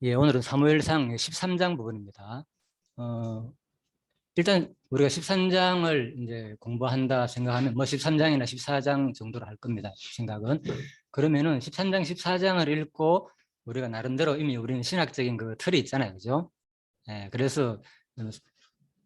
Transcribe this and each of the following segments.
예, 오늘은 사무엘상 13장 부분입니다. 일단 우리가 13장을 이제 공부한다 생각하면 뭐 13장이나 14장 정도로 할 겁니다. 생각은. 그러면은 13장, 14장을 읽고 우리가 나름대로 이미 우리는 신학적인 그 틀이 있잖아요. 그죠? 예, 그래서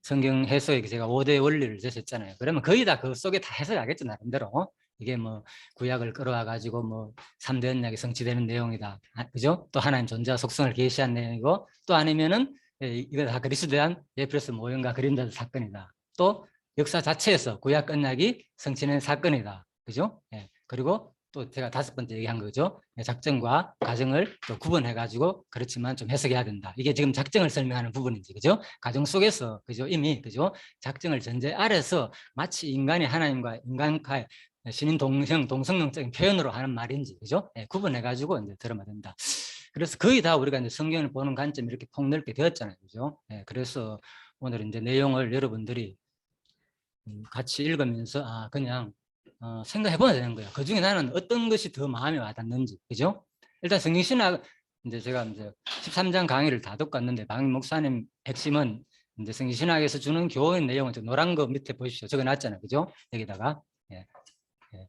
성경 해석에 제가 5대 원리를 제시했잖아요. 그러면 거의 다 그 속에 다 해석하겠죠, 나름대로. 이게 뭐 구약을 끌어와 가지고 뭐 3대 언약이 성취되는 내용이다. 그죠? 또 하나님 존재와 속성을 계시한 내용이고, 또 아니면은 이거 다 그리스도한 에베소 모형과 그림자의 사건이다. 또 역사 자체에서 구약 언약이 성취된 사건이다. 그죠? 예. 그리고 또 제가 5번째 얘기한 거죠. 작정과 가정을 또 구분해가지고 그렇지만 좀 해석해야 된다. 이게 지금 작정을 설명하는 부분인지, 그죠? 가정 속에서, 그죠? 이미, 그죠? 작정을 전제 아래서 마치 인간이 하나님과 인간과의 신인 동성명적인 표현으로 하는 말인지, 그죠? 예, 구분해가지고 이제 들어야 된다. 그래서 거의 다 우리가 이제 성경을 보는 관점이 이렇게 폭넓게 되었잖아요. 그죠? 예, 그래서 오늘 이제 내용을 여러분들이 같이 읽으면서 그냥 생각해봐야 되는 거예요. 그 중에 나는 어떤 것이 더 마음에 와닿는지, 그죠? 일단 성경신학 이제 제가 이제 13장 강의를 다 듣고 왔는데 방임 목사님 핵심은 이제 성경신학에서 주는 교훈 내용은 저 노란 거 밑에 보십시오. 적어놨잖아요, 그죠? 여기다가 예, 예,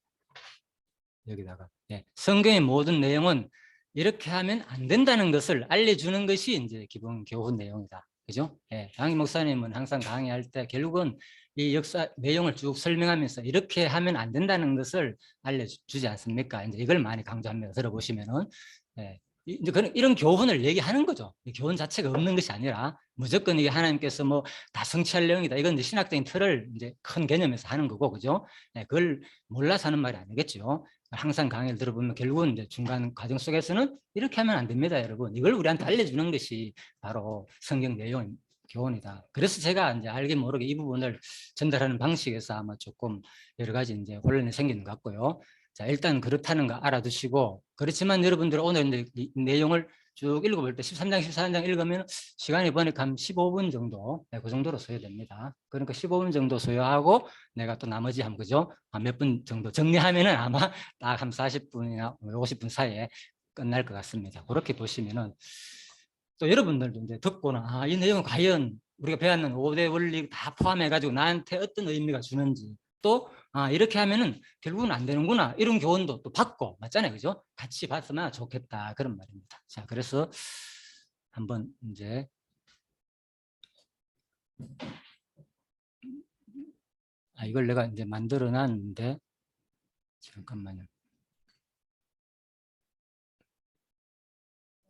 여기다가 성경의 모든 내용은 이렇게 하면 안 된다는 것을 알려주는 것이 이제 기본 교훈 내용이다. 그죠? 예, 방임 목사님은 항상 강의할 때 결국은 이 역사 내용을 쭉 설명하면서 이렇게 하면 안 된다는 것을 알려주지 않습니까? 이제 이걸 많이 강조합니다. 들어보시면은. 예, 이제 이런 교훈을 얘기하는 거죠. 교훈 자체가 없는 것이 아니라 무조건 이게 하나님께서 뭐 다 성취할 내용이다. 이건 이제 신학적인 틀을 이제 큰 개념에서 하는 거고, 그죠? 예, 그걸 몰라서 하는 말이 아니겠죠. 항상 강의를 들어보면 결국은 이제 중간 과정 속에서는 이렇게 하면 안 됩니다, 여러분. 이걸 우리한테 알려주는 것이 바로 성경 내용 교훈이다. 그래서 제가 이제 알게 모르게 이 부분을 전달하는 방식에서 아마 조금 여러 가지 이제 혼란이 생기는 것 같고요. 자, 일단 그렇다는 거 알아두시고, 그렇지만 여러분들 오늘 이제 이 내용을 쭉 읽어볼 때 13장, 14장 읽으면 시간이 보니까 한 15분 정도, 그 정도로 소요됩니다. 그러니까 15분 정도 소요하고 내가 또 나머지 한 거죠. 몇 분 정도 정리하면은 아마 딱 한 40분이나 50분 사이에 끝날 것 같습니다. 그렇게 보시면은 또 여러분들도 이제 듣고는 이 내용은 과연 우리가 배웠는 5대 원리 다 포함해가지고 나한테 어떤 의미가 주는지, 또 이렇게 하면은 결국은 안 되는구나, 이런 교훈도 또 받고, 맞잖아요, 그죠? 같이 봤으면 좋겠다, 그런 말입니다. 자, 그래서 한번 이제 이걸 내가 이제 만들어 놨는데 잠깐만요.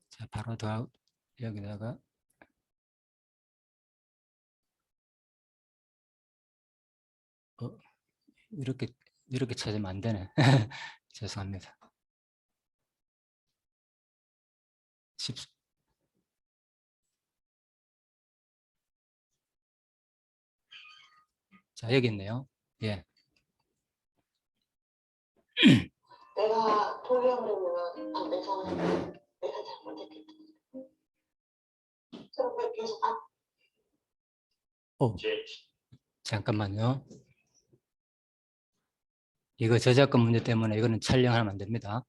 자, 바로 더 여기다가 이렇게 찾으면 안 되네. 죄송합니다. 자, 여기 있네요. 예. 내가 포기함을 했으면 내가 잘못했겠다. 그럼 계속 잠깐만요. 이거 저작권 문제 때문에 이거는 촬영하면 안 됩니다.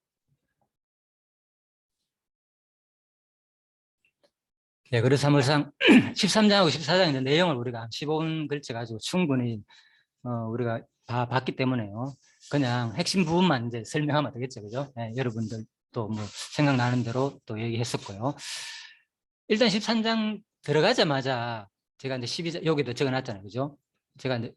네, 그래서 사무상 13장하고 14장의 내용을 우리가 한 15분 걸쳐 가지고 충분히 우리가 다 봤기 때문에요. 그냥 핵심 부분만 이제 설명하면 되겠죠, 그죠? 네, 여러분들 또 뭐 생각나는 대로 또 얘기했었고요. 일단 13장 들어가자마자 제가 이제 12장 여기도 적어놨잖아요, 그죠? 제가 이제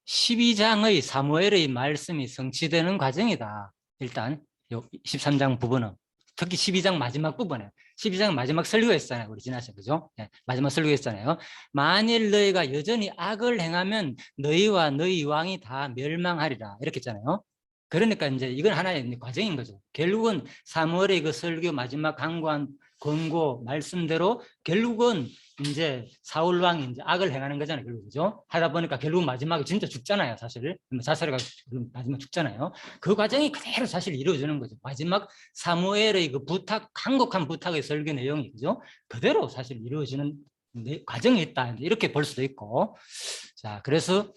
12장의 사무엘의 말씀이 성취되는 과정이다. 일단 13장 부분은 특히 12장 마지막 부분에 12장 마지막 설교가 있잖아요. 우리 지나서, 그죠? 네, 마지막 설교가 있잖아요. 만일 너희가 여전히 악을 행하면 너희와 너희 왕이 다 멸망하리라, 이렇게 했잖아요. 그러니까 이제 이건 하나의 과정인 거죠. 결국은 사무엘의 그 설교 마지막 강구한 권고 말씀대로 결국은 이제 사울 왕이 이제 악을 행하는 거잖아요, 결국, 그죠? 하다 보니까 결국 마지막에 진짜 죽잖아요, 사실. 자살해가 마지막 죽잖아요. 그 과정이 그대로 사실 이루어지는 거죠. 마지막 사무엘의 그 부탁, 간곡한 부탁의 설교 내용이, 그죠? 그대로 사실 이루어지는 과정이 있다, 이렇게 볼 수도 있고. 자, 그래서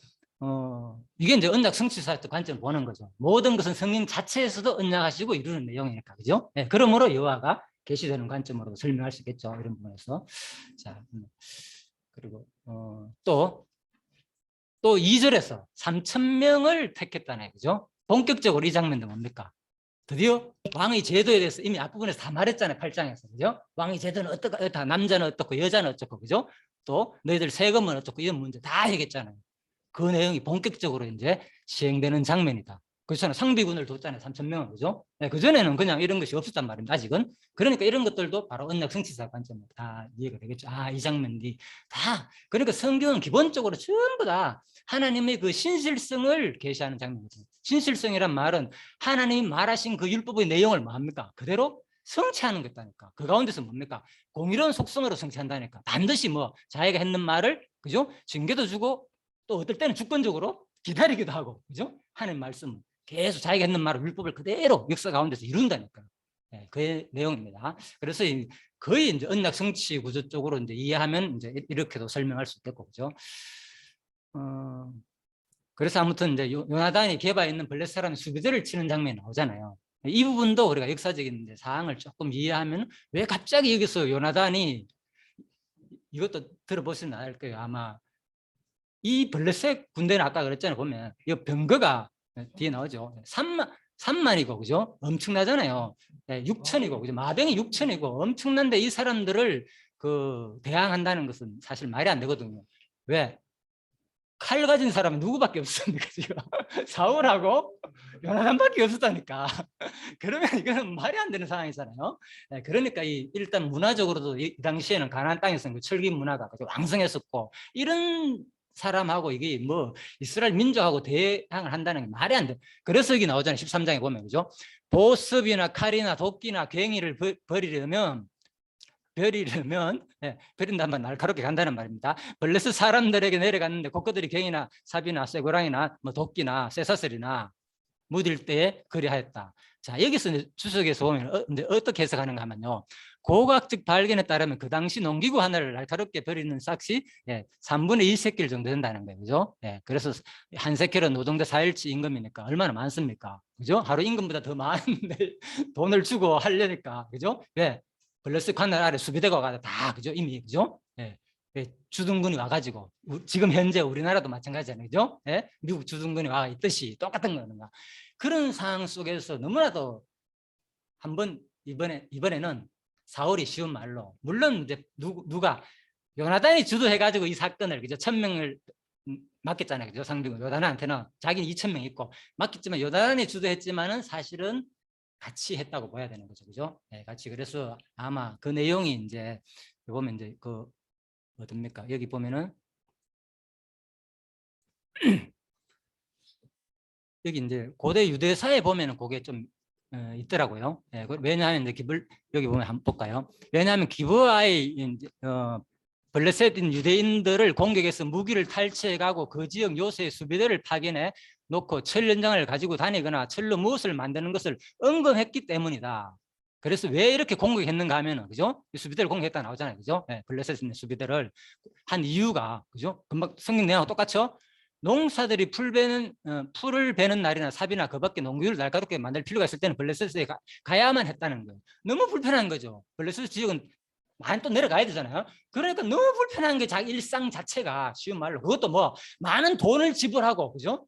이게 이제 언약 성취사의 관점을 보는 거죠. 모든 것은 성령 자체에서도 언약하시고 이루는 내용이니까, 그죠? 네, 그러므로 여호와가 계시되는 관점으로 설명할 수 있겠죠. 이런 부분에서. 자, 그리고 또 2절에서 3,000명을 택했다네. 그죠? 본격적으로 이 장면도 뭡니까? 드디어 왕의 제도에 대해서 이미 앞부분에서 다 말했잖아요. 8장에서. 그죠? 왕의 제도는 어떻고, 남자는 어떻고, 여자는 어떻고, 그죠? 또 너희들 세금은 어떻고, 이런 문제 다 얘기했잖아요. 그 내용이 본격적으로 이제 시행되는 장면이다. 그렇잖아요. 상비군을 뒀잖아요. 3,000명은. 그죠? 네, 그전에는 그냥 이런 것이 없었단 말입니다. 아직은. 그러니까 이런 것들도 바로 언약 성취사 관점으로 다 이해가 되겠죠. 아, 이 장면이 다. 그러니까 성경은 기본적으로 전부 다 하나님의 그 신실성을 계시하는 장면이죠. 신실성이란 말은 하나님이 말하신 그 율법의 내용을 뭐 합니까? 그대로 성취하는 것다니까. 그 가운데서 뭡니까? 공의로운 속성으로 성취한다니까. 반드시 뭐 자기가 했는 말을, 그죠? 징계도 주고 또 어떨 때는 주권적으로 기다리기도 하고, 그죠? 하는 말씀은 계속 자기가 했는 말을 율법을 그대로 역사 가운데서 이룬다니까. 네, 그 내용입니다. 그래서 거의 이제 언약 성취 구조 쪽으로 이제 이해하면 이제 이렇게도 설명할 수 있겠고, 그죠? 그래서 아무튼 이제 요나단이 게바에 있는 블레셋 사람의 수비대를 치는 장면이 나오잖아요. 이 부분도 우리가 역사적인 이제 사항을 조금 이해하면 왜 갑자기 여기서 요나단이, 이것도 들어보시면 알 거예요. 아마 이 블레셋 군대는 아까 그랬잖아요. 보면 이 병거가 뒤에 나오죠. 3만이고, 그죠? 엄청나잖아요. 6천이고, 그죠? 마병이 6천이고 엄청난데 이 사람들을 그 대항한다는 것은 사실 말이 안 되거든요. 왜? 칼 가진 사람은 누구밖에 없습니까? 지금 사울하고 요나단밖에 없었다니까. 그러면 이거는 말이 안 되는 상황이잖아요. 그러니까 일단 문화적으로도 이 당시에는 가나안 땅에서는 그 철기 문화가 왕성했었고, 이런 사람하고 이게 뭐 이스라엘 민족하고 대항을 한다는 게 말이 안 돼. 그래서 여기 나오잖아요. 13장에 보면, 그죠? 보습이나 칼이나 도끼나 괭이를 버리려면 버린다는 말 날카롭게 간다는 말입니다. 블레셋 사람들에게 내려갔는데 그들이 괭이나 삽이나 쇠고랑이나 뭐 도끼나 쇠사슬이나 무딜 때에 그리하였다. 자, 여기서 주석에서 보면 이제 어떻게 해석하는가 하면요, 고각적 발견에 따르면 그 당시 농기구 하나를 날카롭게 버리는 싹시 3분의 1세겔 정도 된다는 거예요. 그죠? 그래서 한 세겔은 노동자 4일치 임금이니까 얼마나 많습니까? 그죠? 하루 임금보다 더 많은데 돈을 주고 하려니까. 그죠? 블레셋 관할 아래 수비대가 다, 그죠? 이미, 그죠? 주둔군이 와가지고, 지금 현재 우리나라도 마찬가지잖아요. 그죠? 미국 주둔군이 와 있듯이 똑같은 거는가. 그런 상황 속에서 너무나도 한번 이번에는 사울이 쉬운 말로, 물론 이제 누가 요나단이 주도해가지고 이 사건을, 그죠? 1,000명을 맡겼잖아요. 그죠? 상비군 요나단한테는 자기는 2,000명 있고 맡겼지만 요나단이 주도했지만은 사실은 같이 했다고 봐야 되는 거죠. 그죠? 같이. 그래서 아마 그 내용이 이제 보면 이제 그 어딥니까? 여기 보면은 여기 이제 고대 유대사에 보면은 그게 좀 있더라고요. 왜냐하면 이제 여기 보면 한번 볼까요? 왜냐하면 기브아의 블레셋인 유대인들을 공격해서 무기를 탈취해가고 그 지역 요새의 수비대를 파견해 놓고 철 연장을 가지고 다니거나 철로 무엇을 만드는 것을 언금했기 때문이다. 그래서 왜 이렇게 공격했는가 하면은, 그죠? 수비대를 공격했다 나오잖아요. 그죠? 블레셋인 수비대를 한 이유가, 그죠? 금방 성경 내용하고 똑같죠? 농사들이 풀을 베는 날이나 삽이나 그 밖에 농기구를 날카롭게 만들 필요가 있을 때는 블레셋에 가야만 했다는 거예요. 너무 불편한 거죠. 블레셋 지역은 많이 또 내려가야 되잖아요. 그러니까 너무 불편한 게 자기 일상 자체가, 쉬운 말로 그것도 뭐 많은 돈을 지불하고, 그죠?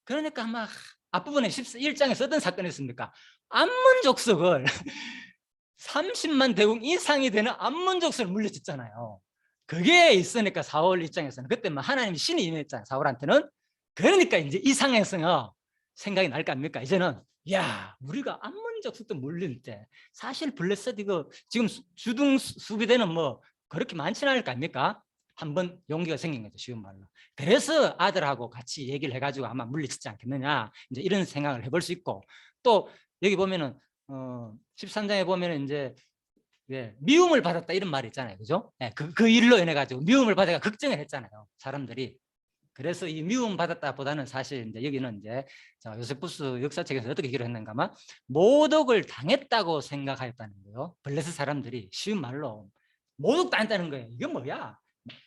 그러니까 아마 앞부분에 11장에 어떤 사건이 있습니까? 암몬 족속을 30만 대궁 이상이 되는 암몬 족속을 물려줬잖아요. 그게 있으니까 사울 입장에서는 그때 막 하나님이 신이 임했잖아요. 사울한테는. 그러니까 이제 이 상황에서 생각이 날 거 아닙니까? 이제는 야, 우리가 암몬 족속도 물릴 때 사실 블레셋 이거 지금 주둔 수비대는 뭐 그렇게 많지는 않을 거 아닙니까? 한번 용기가 생긴 거죠. 쉬운 말로. 그래서 아들하고 같이 얘기를 해가지고 아마 물리치지 않겠느냐, 이제 이런 생각을 해볼 수 있고, 또 여기 보면은 13장에 보면은 이제 미움을 받았다 이런 말이 있잖아요. 그죠? 그 일로 인해 가지고 미움을 받아가 걱정을 했잖아요. 사람들이. 그래서 이 미움 받았다 보다는 사실 이제 여기는 이제 요세푸스 역사책에서 어떻게 기록했는가만 모독을 당했다고 생각하였다는 거예요. 블레셋 사람들이 쉬운 말로 모독당했다는 거예요. 이게 뭐야?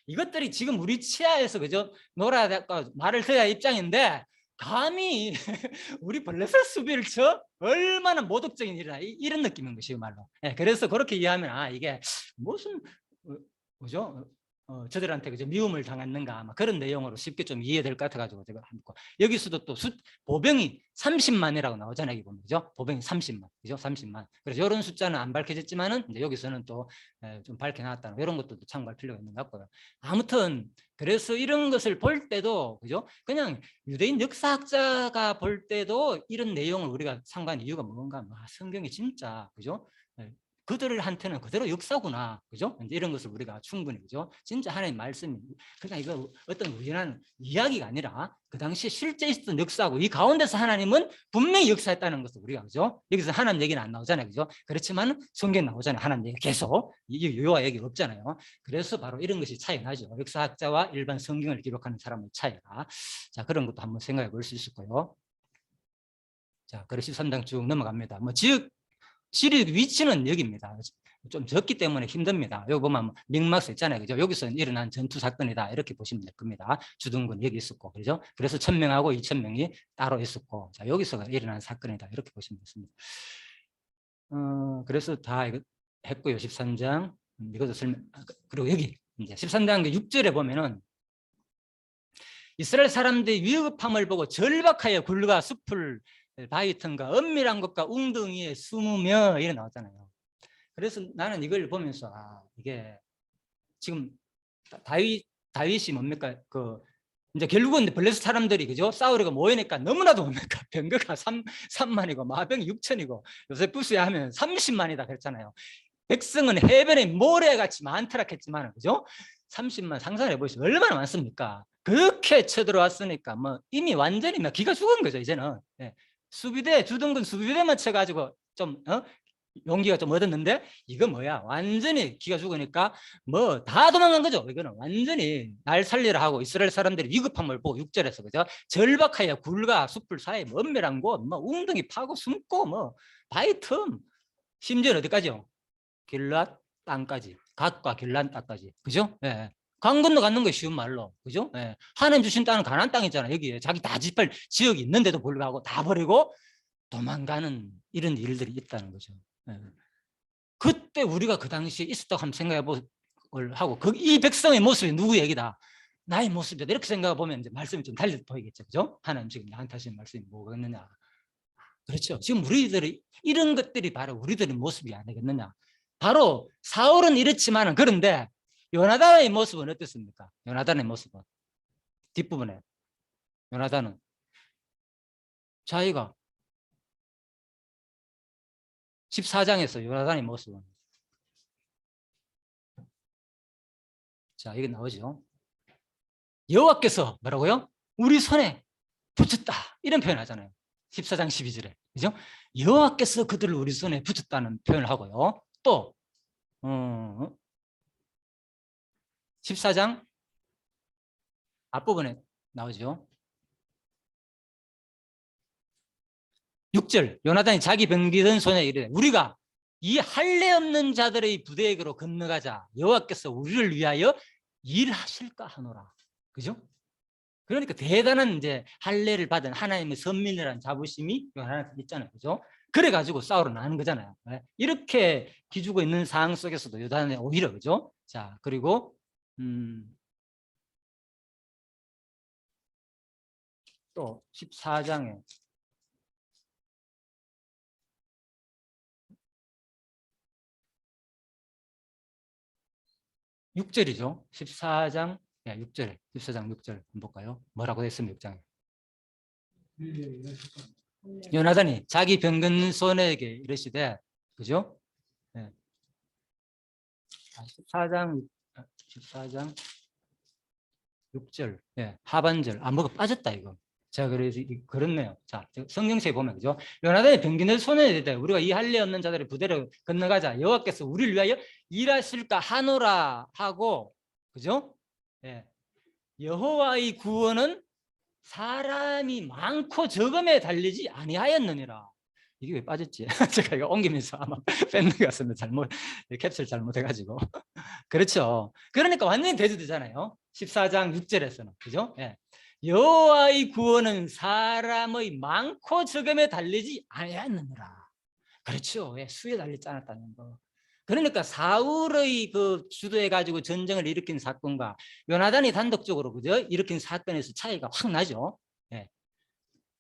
이것들이 지금 우리 치하에서, 그죠? 놀아야 될까 말을 들어야 입장인데 감히 우리 블레셋 수비를 쳐? 얼마나 모독적인 일이라 이런 느낌인 것이요 말로. 예, 그래서 그렇게 이해하면 아 이게 무슨 뭐죠? 저들한테 그죠 미움을 당했는가 아마 그런 내용으로 쉽게 좀 이해될 것 같아가지고 제가 한거 여기서도 또 보병이 30만이라고 나오잖아요. 여기 보면 그죠? 보병이 30만 그죠? 30만. 그래서 이런 숫자는 안 밝혀졌지만은 이제 여기서는 또 좀 밝혀놨다는 이런 것도 참고할 필요가 있는 것 같고요. 아무튼 그래서 이런 것을 볼 때도 그죠? 그냥 유대인 역사학자가 볼 때도 이런 내용을 우리가 상관한 이유가 뭔가 성경이 진짜 그죠? 그들한테는 그대로 역사구나, 그죠? 이제 이런 것을 우리가 충분히 그죠? 진짜 하나님 말씀이 그냥 이거 어떤 우연한 이야기가 아니라 그 당시에 실제 있었던 역사고 이 가운데서 하나님은 분명히 역사했다는 것을 우리가 그죠? 여기서 하나님 얘기는 안 나오잖아요, 그죠? 그렇지만 성경 나오잖아요, 하나님 얘기 계속 요와 얘기 없잖아요. 그래서 바로 이런 것이 차이가 나죠. 역사학자와 일반 성경을 기록하는 사람의 차이가. 자, 그런 것도 한번 생각해 볼 수 있을 거예요. 자, 그래 13장 쭉 넘어갑니다. 뭐 지리 위치는 여기입니다. 좀 적기 때문에 힘듭니다. 여기 보면 믹막스 있잖아요. 그죠? 여기서 일어난 전투 사건이다. 이렇게 보시면 될 겁니다. 주둔군 여기 있었고, 그죠? 그래서 1000명하고 2000명이 따로 있었고, 자, 여기서 일어난 사건이다. 이렇게 보시면 됐습니다. 그래서 다 이거 했고요. 13장. 이것도 그리고 여기 이제 13장 6절에 보면은 이스라엘 사람들이 위급함을 보고 절박하여 굴과 숲을 바위틈과 은밀한 곳과 웅덩이에 숨으며 이래 나왔잖아요. 그래서 나는 이걸 보면서 이게 지금 다윗이 뭡니까 그 이제 결국은 블레셋 사람들이 그죠 싸우려고 모이니까 너무나도 뭡니까 병거가 3만이고 마병이 6천이고 요새 부수야 하면 30만이다 그랬잖아요. 백성은 해변에 모래같이 많더라 했지만 그죠 30만 상상해 보시면 얼마나 많습니까? 그렇게 쳐들어왔으니까 뭐 이미 완전히 막 기가 죽은 거죠 이제는. 네. 수비대 주둔군 수비대만 쳐가지고 좀 용기가 좀 얻었는데 이거 뭐야 완전히 기가 죽으니까 뭐 다 도망간 거죠. 이거는 완전히 날 살리라 하고 이스라엘 사람들이 위급함을 보고 6절에서 그죠 절박하여 굴과 숲을 사이에 은밀한 곳 뭐 웅덩이 파고 숨고 뭐 바위 틈 심지어는 어디까지요? 길랏 땅까지 갓과 길랏 땅까지 그죠? 예. 강 건너 가는 게 쉬운 말로 그죠? 예. 하나님 주신 땅은 가나안 땅이잖아. 여기에 자기 다 집할 지역이 있는데도 불구하고 다 버리고 도망가는 이런 일들이 있다는 거죠. 예. 그때 우리가 그 당시에 있었다고 한번 생각해 하고 이 백성의 모습이 누구 얘기다? 나의 모습이다. 이렇게 생각해 보면 이제 말씀이 좀 달리 보이겠죠. 그죠? 하나님 지금 나한테 하시는 말씀이 뭐겠느냐? 그렇죠. 지금 우리들이 이런 것들이 바로 우리들의 모습이 아니겠느냐? 바로 사울은 이렇지만은 그런데 요나단의 모습은 어떻습니까? 요나단의 모습은 뒷부분에 요나단은 자기가 14장에서 요나단의 모습은 자 이게 나오죠. 여호와께서 뭐라고요? 우리 손에 붙였다 이런 표현 하잖아요. 14장 12절에 그죠? 여호와께서 그들을 우리 손에 붙였다는 표현을 하고요. 또 14장 앞부분에 나오죠. 6절 요나단이 자기 병기든 손에 이르되 우리가 이 할례 없는 자들의 부대에게로 건너가자 여호와께서 우리를 위하여 일하실까 하노라. 그죠? 그러니까 대단한 이제 할례를 받은 하나님의 선민이라는 자부심이 요나단한테 있잖아요. 그죠? 그래가지고 싸우러 나는 거잖아요. 이렇게 기죽어 있는 상황 속에서도 요나단이 오히려 그죠? 자 그리고 또 14장에 (6절이죠) 14장 6절에 14장 6절 한번 볼까요? 뭐라고 했습니까? 6장에 요나단이 자기 병든 손에게 이르시되 그죠? 네. 14장 6절 하반절 뭐가 빠졌다 이거. 자 그래서 그렇네요. 자 성경책에 보면 그죠? 요나단이 병든 손에 이르되 우리가 이 할례 없는 자들의 부대를 건너가자 여호와께서 우리를 위하여 일하실까 하노라 하고 그죠? 예. 여호와의 구원은 사람이 많고 적음에 달리지 아니하였느니라. 이게 왜 빠졌지? 제가 이거 옮기면서 아마 뺀 것 같습니다. 캡슐 잘못해가지고. 그렇죠. 그러니까 완전히 대조되잖아요. 14장 6절에서는. 그죠? 예. 여호와의 구원은 사람의 많고 적음에 달리지 아니하느니라. 그렇죠. 예, 수에 달리지 않았다는 거. 그러니까 사울의 그 주도해 가지고 전쟁을 일으킨 사건과 요나단이 단독적으로 그죠 일으킨 사건에서 차이가 확 나죠. 예.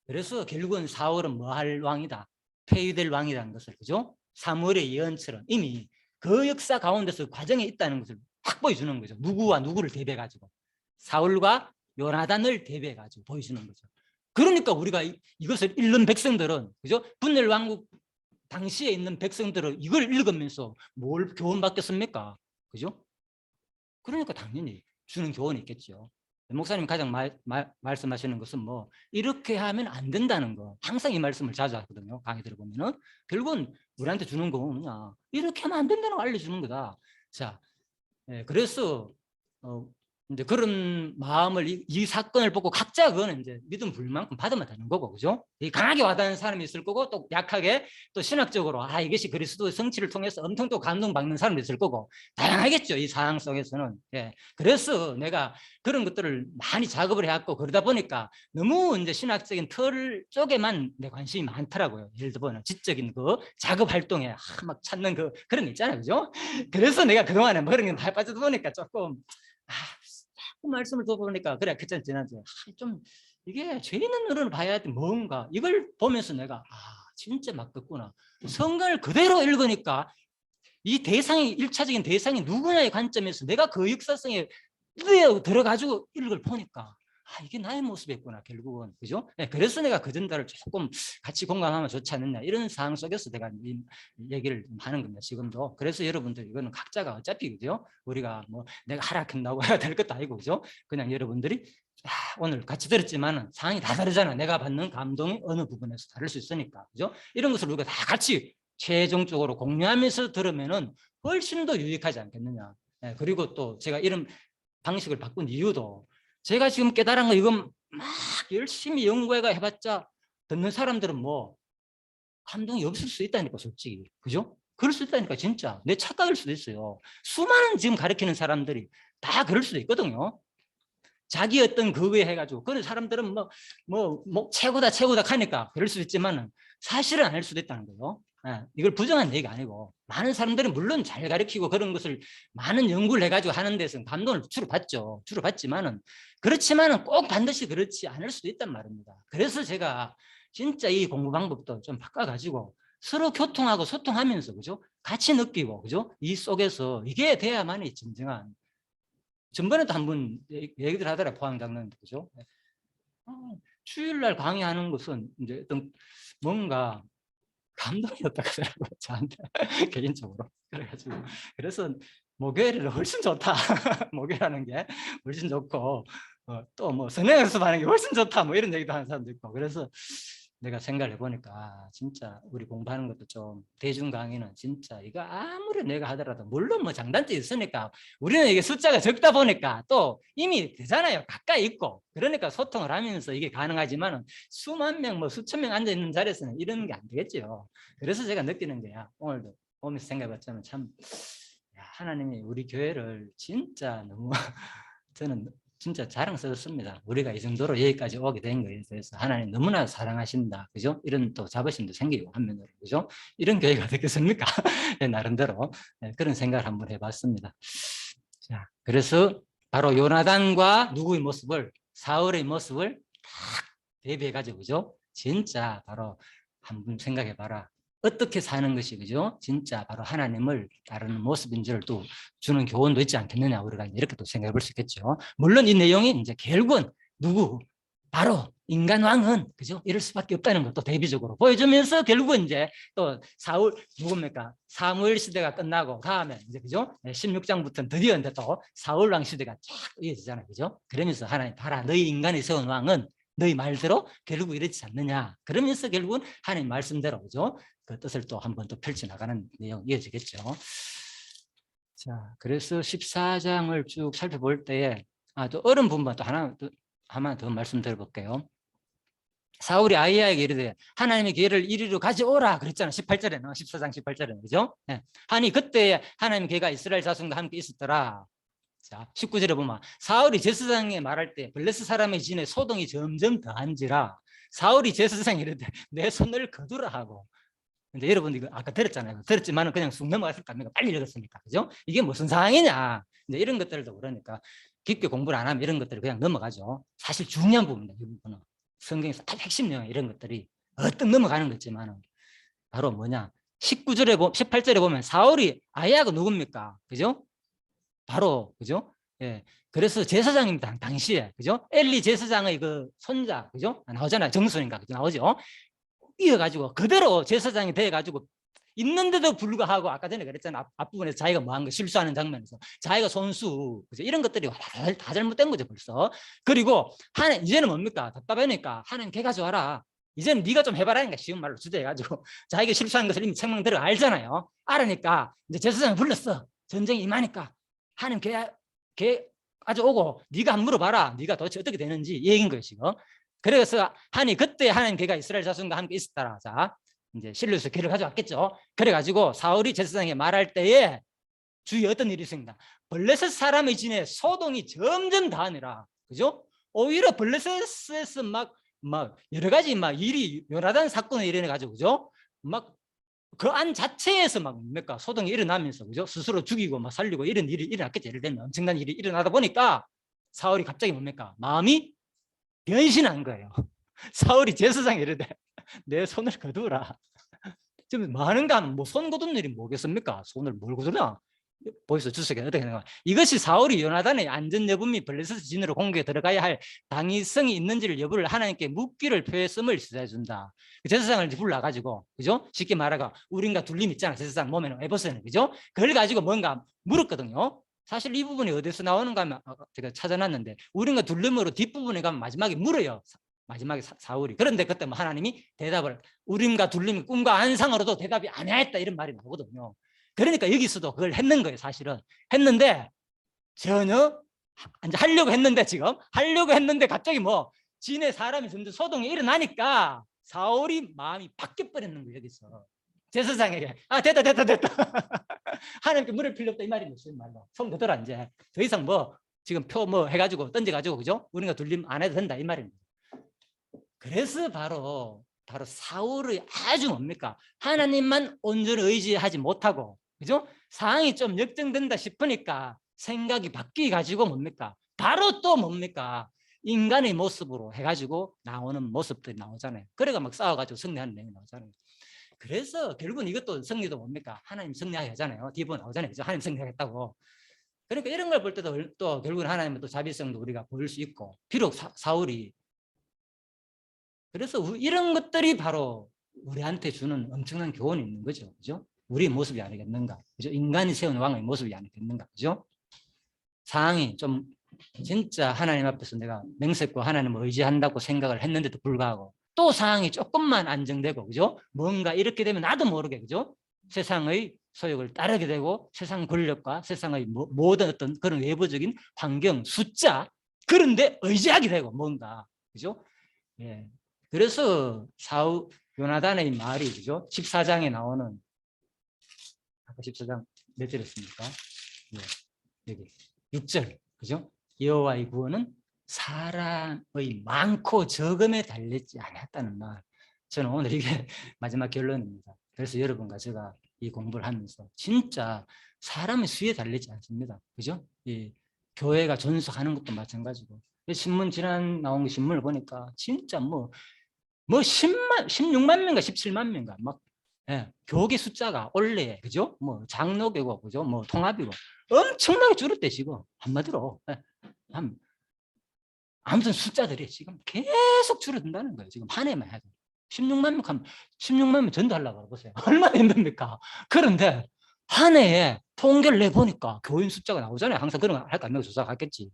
그래서 결국은 사울은 뭐 할 왕이다, 폐위될 왕이라는 것을 그죠 사무엘의 예언처럼 이미 그 역사 가운데서 과정에 있다는 것을 확 보여주는 거죠. 누구와 누구를 대비해 가지고 사울과 요나단을 대비해 가지고 보여주는 거죠. 그러니까 우리가 이것을 읽는 백성들은 그죠 분열 왕국 당시에 있는 백성들은 이걸 읽으면서 뭘 교훈받겠습니까? 그죠? 그러니까 당연히 주는 교훈이 있겠죠. 목사님 가장 말씀하시는 것은 뭐 이렇게 하면 안 된다는 거 항상 이 말씀을 자주 하거든요. 강의 들어보면은 결국은 우리한테 주는 교훈은 뭐냐 이렇게 하면 안 된다는 걸 알려주는 거다. 자, 그래서 이제 그런 마음을 이 사건을 보고 각자 그거는 이제 믿음 불만큼 받으면 되는 거고, 그죠? 강하게 와닿는 사람이 있을 거고, 또 약하게 또 신학적으로 이것이 그리스도의 성취를 통해서 엄청 또 감동받는 사람도 있을 거고, 다양하겠죠. 이 상황 속에서는. 예. 그래서 내가 그런 것들을 많이 작업을 해왔고, 그러다 보니까 너무 이제 신학적인 틀 쪽에만 내 관심이 많더라고요. 예를 들면 지적인 그 작업 활동에 막 찾는 그런 게 있잖아요, 그죠? 그래서 내가 그동안에 뭐 그런 게 많이 빠져다 보니까 조금 자꾸 말씀을 들어보니까 그래 그랬잖아 지난주에 좀 이게 죄 있는 눈으로 봐야 돼 뭔가 이걸 보면서 내가 진짜 맞겠구나. 성경을 그대로 읽으니까 이 대상이 일차적인 대상이 누구냐의 관점에서 내가 그 역사성에 들어가지고 읽을 보니까 이게 나의 모습이었구나 결국은 그죠? 네, 그래서 내가 그 전달을 조금 같이 공감하면 좋지 않느냐 이런 상황 속에서 내가 이 얘기를 하는 겁니다 지금도. 그래서 여러분들 이거는 각자가 어차피 그죠? 우리가 뭐 내가 하락한다고 해야 될 것도 아니고 그죠? 그냥 여러분들이 오늘 같이 들었지만 상황이 다 다르잖아. 내가 받는 감동이 어느 부분에서 다를 수 있으니까 그죠? 이런 것을 우리가 다 같이 최종적으로 공유하면서 들으면은 훨씬 더 유익하지 않겠느냐. 네, 그리고 또 제가 이런 방식을 바꾼 이유도 제가 지금 깨달은 거 이건 막 열심히 연구해가 해봤자 듣는 사람들은 뭐 감동이 없을 수 있다니까 솔직히 그죠? 그럴 수 있다니까 진짜 내 착각일 수도 있어요. 수많은 지금 가르치는 사람들이 다 그럴 수도 있거든요. 자기 어떤 그거에 해가지고 그런 사람들은 뭐 최고다 하니까 그럴 수도 있지만 사실은 아닐 수도 있다는 거예요. 이걸 부정한 얘기가 아니고 많은 사람들은 물론 잘 가르치고 그런 것을 많은 연구를 해가지고 하는 데서 감동을 주로 받죠. 주로 받지만은 그렇지만은 꼭 반드시 그렇지 않을 수도 있단 말입니다. 그래서 제가 진짜 이 공부 방법도 좀 바꿔가지고 서로 교통하고 소통하면서 그죠? 같이 느끼고 그죠? 이 속에서 이게 돼야만이 진정한 전번에도 한번 얘기들 하더라 포항장로님도 그죠? 주일날 강의하는 것은 이제 어떤 뭔가 감동이었다고 하더라고요 저한테 개인적으로. 그래서 목요일은 훨씬 좋다. 목요일하는 게 훨씬 좋고 또 뭐 선행 연습하는 게 훨씬 좋다. 뭐 이런 얘기도 하는 사람도 있고 그래서 내가 생각을 해보니까 진짜 우리 공부하는 것도 좀 대중 강의는 진짜 이거 아무리 내가 하더라도 물론 뭐 장단점이 있으니까 우리는 이게 숫자가 적다 보니까 또 이미 되잖아요. 가까이 있고 그러니까 소통을 하면서 이게 가능하지만 수만 명 뭐 수천 명 앉아 있는 자리에서는 이런 게 안 되겠죠. 그래서 제가 느끼는 게야 오늘도 오면서 생각해봤자면 참 하나님이 우리 교회를 진짜 너무 저는 진짜 자랑스럽습니다. 우리가 이 정도로 여기까지 오게 된 거에 대해서 하나님 너무나 사랑하신다. 그죠? 이런 또 자부심도 생기고 한면으로. 그죠? 이런 교회가 되겠습니까? 나름대로 그런 생각을 한번 해봤습니다. 자, 그래서 바로 요나단과 누구의 모습을 사울의 모습을 딱 대비해가지고 그죠? 진짜 바로 한번 생각해봐라. 어떻게 사는 것이 그죠? 진짜 바로 하나님을 따르는 모습인지를 또 주는 교훈도 있지 않겠느냐 우리가 이렇게 또 생각해 볼 수 있겠죠. 물론 이 내용이 이제 결국은 누구 바로 인간 왕은 그죠? 이럴 수밖에 없다는 것도 대비적으로 보여주면서 결국은 이제 또 사울 누굽니까? 사무엘 시대가 끝나고 다음에 이제 그죠? 16장부터는 드디어 이제 또 사울 왕 시대가 쫙 이어지잖아요, 그죠? 그러면서 하나님 봐라, 너희 인간이 세운 왕은 너희 말대로 결국 이렇지 않느냐. 그러면서 결국은 하나님 말씀대로 그죠? 그 뜻을 또 한 번 더 펼쳐나가는 내용 이어지겠죠. 자, 그래서 14장을 쭉 살펴볼 때에 또 어려운 부분만 또 하나 더 말씀드려볼게요. 사울이 아히야에게 이르되 하나님의 기회를 이리로 가져오라 그랬잖아. 18절에는 14장 18절에는 그죠? 네. 하니 그때 하나님 기회가 이스라엘 자손과 함께 있었더라. 자, 19절에 보면 사울이 제사장에 말할 때 블레셋 사람의 진에 소동이 점점 더한지라 사울이 제사장에 이르되 내 손을 거두라 하고. 근데 여러분 이거 아까 들었잖아요. 들었지만은 그냥 쑥 넘어갔을까 합니까? 빨리 읽었으니까. 그죠? 이게 무슨 상황이냐? 이제 이런 것들도 그러니까 깊게 공부를 안 하면 이런 것들이 그냥 넘어가죠. 사실 중요한 부분입니다. 이 부분은. 성경에서 딱 핵심 내용 이런 것들이 어떤 넘어가는 거지만은 바로 뭐냐? 18절에 보면 사울이 아야가 누굽니까? 그죠? 바로 그죠? 예. 그래서 제사장입니다. 당시에 그죠? 엘리 제사장의 그 손자 그죠? 나오잖아요. 정손인가 그죠? 나오죠? 이어가지고 그대로 제사장이 돼가지고 있는데도 불구하고 아까 전에 그랬잖아. 앞부분에서 자기가 뭐 한 거 실수하는 장면에서 자기가 손수 그죠? 이런 것들이 다 잘못된 거죠 벌써. 그리고 하나님 이제는 뭡니까? 답답하니까 하나님 걔 가져와라. 이제는 네가 좀 해봐라니까 쉬운 말로 주제해가지고 자기가 실수하는 것을 이미 책망 들어 알잖아요. 알으니까 이제 제사장을 불렀어. 전쟁이 임하니까 하나님 걔 가져오고 네가 한번 물어봐라. 네가 도대체 어떻게 되는지 이 얘기인 거예요 지금. 그래서 그때 하나님 걔가 이스라엘 자손과 함께 있었더라. 자, 이제 실로에서 걔를 가져왔겠죠. 그래가지고 사울이 제사장에 말할 때에 주위에 어떤 일이 있습니다. 블레셋 사람의 진에 소동이 점점 더하니라. 그죠? 오히려 블레셋에서 막 여러 가지 막 일이 요나단 사건을 일어나가지고 그죠? 막 그 안 자체에서 막 뭡니까 소동이 일어나면서 그죠? 스스로 죽이고 막 살리고 이런 일이 일어났겠죠. 예를 들면 엄청난 일이 일어나다 보니까 사울이 갑자기 뭡니까 마음이 변신한 거예요. 사울이 제사장에 이르되 내 손을 거두라. 지금 뭐 하는가 하면 뭐 손 거두는 일이 뭐겠습니까? 손을 뭘 거두나? 보이소 주석에 어떻게 생각하냐? 이것이 사울이 요나단의 안전 여부 및 블레셋 진으로 공격에 들어가야 할 당위성이 있는지를 여부를 하나님께 묻기를 표했음을 시사해 준다. 제사장을 불러가지고 그죠? 쉽게 말하가 우린가 둘림 있잖아. 제사장 몸에는 에버스는 그죠? 그걸 가지고 뭔가 물었거든요. 사실 이 부분이 어디서 나오는가 하면 제가 찾아놨는데 우린가 둘림으로 뒷부분에 가면 마지막에 물어요. 마지막에 사울이. 그런데 그때 뭐 하나님이 대답을 우림과 둘림 꿈과 안상으로도 대답이 안 했다 이런 말이 나오거든요. 그러니까 여기서도 그걸 했는 거예요 사실은. 했는데 전혀 이제 하려고 했는데 갑자기 뭐 진의 사람이 점점 소동이 일어나니까 사울이 마음이 바뀌어 버렸는 거예요 여기서. 제사장에게 됐다 하나님께 물을 필요 없다 이 말이 무슨 말로 손 그대로 이제 더 이상 뭐 지금 표 뭐 해가지고 던져가지고 그죠? 우리가 둘림 안 해도 된다 이 말입니다. 그래서 바로 사울의 아주 뭡니까 하나님만 온전히 의지하지 못하고 그죠? 상황이 좀 역전된다 싶으니까 생각이 바뀌어 가지고 뭡니까 바로 또 뭡니까 인간의 모습으로 해가지고 나오는 모습들이 나오잖아요. 그래가 막 싸워가지고 승리하는 내용이 나오잖아요. 그래서 결국은 이것도 승리도 뭡니까 하나님 승리하게 하잖아요. 뒤부분 나오잖아요. 그죠? 하나님 승리하겠다고. 그러니까 이런 걸 볼 때도 또 결국은 하나님의 또 자비성도 우리가 보일 수 있고 비록 사울이 그래서 이런 것들이 바로 우리한테 주는 엄청난 교훈이 있는 거죠. 그죠? 우리의 모습이 아니겠는가? 그죠? 인간이 세운 왕의 모습이 아니겠는가? 그죠? 상황이 좀 진짜 하나님 앞에서 내가 맹세코 하나님을 의지한다고 생각을 했는데도 불구하고 또 상황이 조금만 안정되고 그죠? 뭔가 이렇게 되면 나도 모르게 그죠? 세상의 소욕을 따르게 되고 세상 권력과 세상의 모든 어떤 그런 외부적인 환경, 숫자 그런데 의지하게 되고 뭔가 그죠? 예. 그래서 요나단의 말이 그죠? 14장에 나오는 아까 14장 몇 절이었습니까? 예, 여기 6절 그죠? 여호와의 구원은 사람의 많고 적음에 달렸지 않았다는 말. 저는 오늘 이게 마지막 결론입니다. 그래서 여러분과 제가 이 공부를 하면서 진짜 사람의 수에 달리지 않습니다. 그죠? 이 교회가 존속하는 것도 마찬가지고 신문 지난 나온 신문을 보니까 진짜 뭐 16만 명인가 17만 명인가 막 예, 교계 숫자가 원래 그죠? 뭐 장로교고 그죠? 뭐 통합이고 엄청나게 줄었대 지금 한마디로. 예. 아무튼 숫자들이 지금 계속 줄어든다는 거예요. 지금 한 해만 해도 16만 명 하면 16만 명 전도하려고 보세요. 얼마나 힘듭니까? 그런데 한 해에 통계를 내보니까 교인 숫자가 나오잖아요. 항상 그런 거 할까 안 하고 조사하겠지.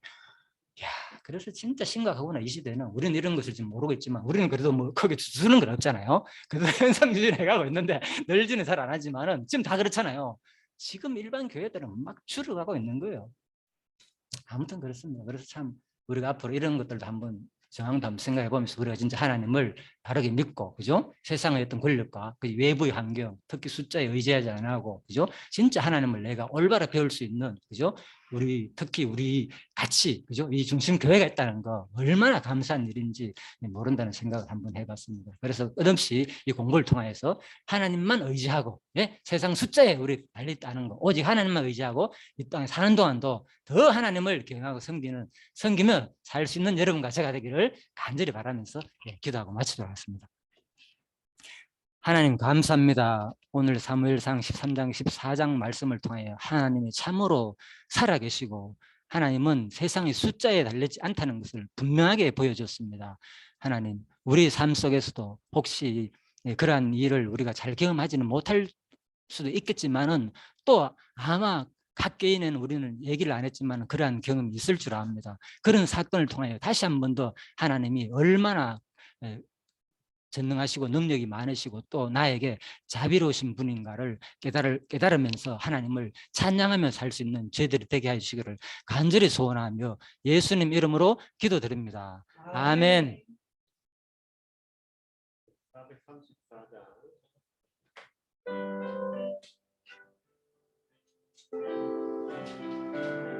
야, 그래서 진짜 심각하구나 이 시대는. 우리는 이런 것을 지금 모르겠지만 우리는 그래도 뭐 거기 주는 건 없잖아요. 그래도 현상 유지해 가고 있는데 늘지는 잘 안 하지만은 지금 다 그렇잖아요. 지금 일반 교회들은 막 줄어가고 있는 거예요. 아무튼 그렇습니다. 그래서 참 우리가 앞으로 이런 것들도 한번 정황도 한번 생각해 보면서 우리가 진짜 하나님을 바르게 믿고 그죠? 세상의 어떤 권력과 그 외부의 환경, 특히 숫자에 의지하지 않고 그죠? 진짜 하나님을 내가 올바로 배울 수 있는 그죠? 우리 특히 우리 같이 그죠? 이 중심 교회가 있다는 거 얼마나 감사한 일인지 모른다는 생각을 한번 해봤습니다. 그래서 끝없이 이 공부를 통해서 하나님만 의지하고 세상 숫자에 우리 달려있다는 거 오직 하나님만 의지하고 이 땅에 사는 동안도 더 하나님을 경외하고 섬기며 살 수 있는 여러분과 제가 되기를 간절히 바라면서 기도하고 마치도록 하겠습니다. 하나님 감사합니다. 오늘 사무엘상 13장 14장 말씀을 통하여 하나님이 참으로 살아계시고 하나님은 세상의 숫자에 달리지 않다는 것을 분명하게 보여줬습니다. 하나님 우리 삶 속에서도 혹시 그러한 일을 우리가 잘 경험하지는 못할 수도 있겠지만은 또 아마 각 개인은 우리는 얘기를 안 했지만 그러한 경험이 있을 줄 압니다. 그런 사건을 통하여 다시 한 번 더 하나님이 얼마나 전능하시고 능력이 많으시고 또 나에게 자비로우신 분인가를 깨달으면서 하나님을 찬양하며 살 수 있는 저희들이 되게 해주시기를 간절히 소원하며 예수님 이름으로 기도드립니다. 아멘. 434장